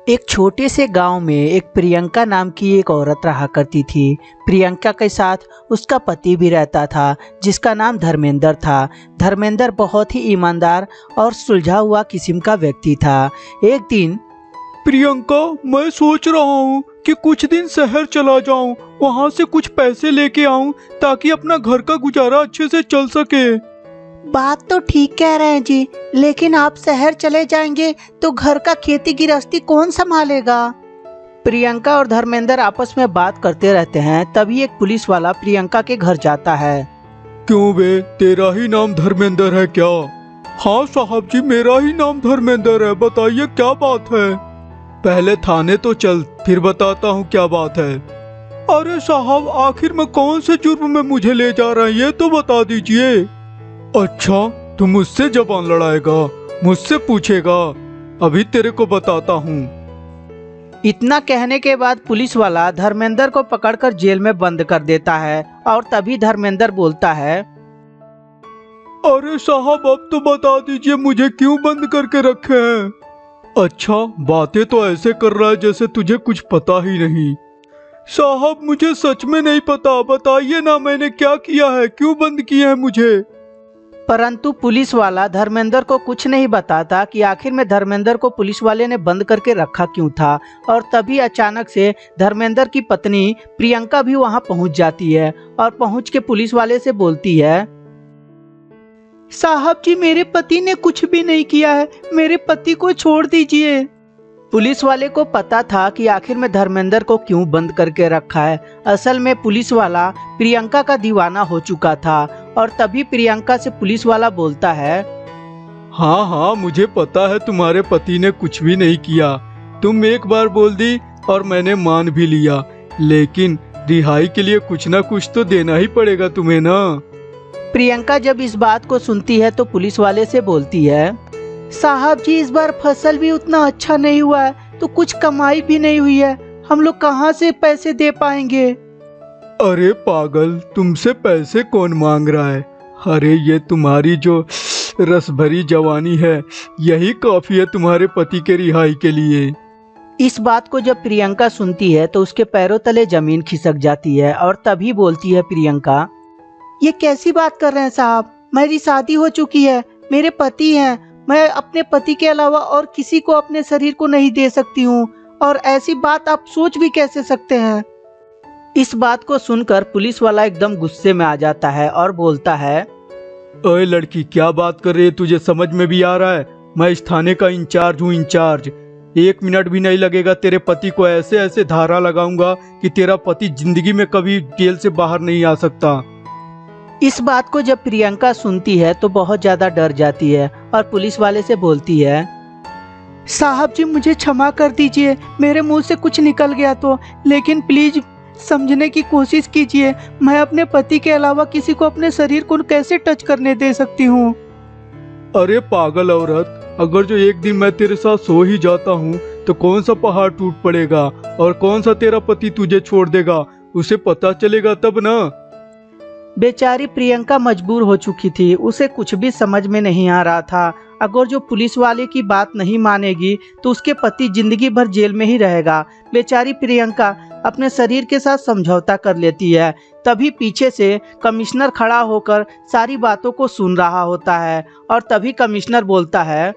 एक छोटे से गांव में एक प्रियंका नाम की एक औरत रहा करती थी। प्रियंका के साथ उसका पति भी रहता था, जिसका नाम धर्मेंद्र था। धर्मेंद्र बहुत ही ईमानदार और सुलझा हुआ किस्म का व्यक्ति था। एक दिन, प्रियंका, मैं सोच रहा हूँ कि कुछ दिन शहर चला जाऊँ, वहाँ से कुछ पैसे लेके आऊँ ताकि अपना घर का गुजारा अच्छे से चल सके। बात तो ठीक कह रहे हैं जी, लेकिन आप शहर चले जाएंगे तो घर का खेती गृहस्थी कौन संभालेगा? प्रियंका और धर्मेंद्र आपस में बात करते रहते हैं। तभी एक पुलिस वाला प्रियंका के घर जाता है। क्यों बे, तेरा ही नाम धर्मेंद्र है क्या? हाँ साहब जी, मेरा ही नाम धर्मेंद्र है। बताइए क्या बात है? पहले थाने तो चल, फिर बताता हूँ क्या बात है। अरे साहब, आखिर में कौन से जुर्म में मुझे ले जा रहे हैं ये तो बता दीजिए। अच्छा, तू मुझसे जबान लड़ाएगा, मुझसे पूछेगा? अभी तेरे को बताता हूँ। इतना कहने के बाद पुलिस वाला धर्मेंद्र को पकड़कर जेल में बंद कर देता है और तभी धर्मेंद्र बोलता है, अरे साहब, अब तो बता दीजिए मुझे क्यों बंद करके रखे हैं? अच्छा, बातें तो ऐसे कर रहा है जैसे तुझे कुछ पता ही नहीं। साहब, मुझे सच में नहीं पता, बताइए ना मैंने क्या किया है, क्यों बंद किया है मुझे? परंतु पुलिस वाला धर्मेंद्र को कुछ नहीं बताता कि आखिर में धर्मेंद्र को पुलिस वाले ने बंद करके रखा क्यों था। और तभी अचानक से धर्मेंद्र की पत्नी प्रियंका भी वहां पहुंच जाती है और पहुंच के पुलिस वाले से बोलती है, साहब जी, मेरे पति ने कुछ भी नहीं किया है, मेरे पति को छोड़ दीजिए। पुलिस वाले को पता था कि आखिर में धर्मेंद्र को क्यों बंद करके रखा है। असल में पुलिस वाला प्रियंका का दीवाना हो चुका था। और तभी प्रियंका से पुलिस वाला बोलता है, हाँ हाँ, मुझे पता है तुम्हारे पति ने कुछ भी नहीं किया। तुम एक बार बोल दी और मैंने मान भी लिया, लेकिन रिहाई के लिए कुछ ना कुछ तो देना ही पड़ेगा तुम्हें ना। प्रियंका जब इस बात को सुनती है तो पुलिस वाले से बोलती है, साहब जी, इस बार फसल भी उतना अच्छा नहीं हुआ है, तो कुछ कमाई भी नहीं हुई है, हम लोग कहाँ से पैसे दे पाएंगे? अरे पागल, तुमसे पैसे कौन मांग रहा है? अरे ये तुम्हारी जो रस भरी जवानी है, यही काफी है तुम्हारे पति के रिहाई के लिए। इस बात को जब प्रियंका सुनती है तो उसके पैरों तले जमीन खिसक जाती है और तभी बोलती है प्रियंका, ये कैसी बात कर रहे हैं साहब? मेरी शादी हो चुकी है, मेरे पति हैं, मैं अपने पति के अलावा और किसी को अपने शरीर को नहीं दे सकती हूँ, और ऐसी बात आप सोच भी कैसे सकते हैं? इस बात को सुनकर पुलिस वाला एकदम गुस्से में आ जाता है और बोलता है, ओए लड़की, क्या बात कर रही है? तुझे समझ में भी आ रहा है? मैं इस थाने का इंचार्ज हूँ, इंचार्ज। 1 मिनट भी नहीं लगेगा, तेरे पति को ऐसे ऐसे धारा लगाऊंगा कि तेरा पति जिंदगी में कभी जेल से बाहर नहीं आ सकता। इस बात को जब प्रियंका सुनती है तो बहुत ज्यादा डर जाती है और पुलिस वाले से बोलती है, साहब जी, मुझे क्षमा कर दीजिए, मेरे मुंह से कुछ निकल गया तो, लेकिन प्लीज समझने की कोशिश कीजिए, मैं अपने पति के अलावा किसी को अपने शरीर को कैसे टच करने दे सकती हूँ? अरे पागल औरत, अगर जो एक दिन मैं तेरे साथ सो ही जाता हूँ तो कौन सा पहाड़ टूट पड़ेगा और कौन सा तेरा पति तुझे छोड़ देगा, उसे पता चलेगा तब ना। बेचारी प्रियंका मजबूर हो चुकी थी, उसे कुछ भी समझ में नहीं आ रहा था। अगर जो पुलिस वाले की बात नहीं मानेगी तो उसके पति जिंदगी भर जेल में ही रहेगा। बेचारी प्रियंका अपने शरीर के साथ समझौता कर लेती है। तभी पीछे से कमिश्नर खड़ा होकर सारी बातों को सुन रहा होता है और तभी कमिश्नर बोलता है,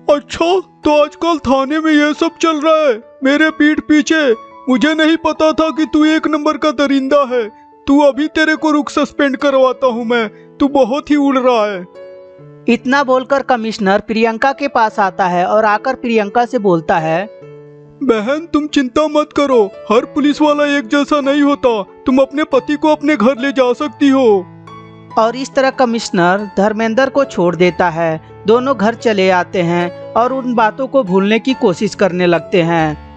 अच्छा, तो आजकल थाने में ये सब चल रहा है मेरे पीठ पीछे? मुझे नहीं पता था कि तू 1 नंबर का दरिंदा है। तू अभी तेरे को रुक सस्पेंड करवाता हूँ मैं, तू बहुत ही उड़ रहा है। इतना बोलकर कमिश्नर प्रियंका के पास आता है और आकर प्रियंका से बोलता है, बहन, तुम चिंता मत करो, हर पुलिस वाला एक जैसा नहीं होता, तुम अपने पति को अपने घर ले जा सकती हो। और इस तरह कमिश्नर धर्मेंद्र को छोड़ देता है। दोनों घर चले आते हैं और उन बातों को भूलने की कोशिश करने लगते हैं।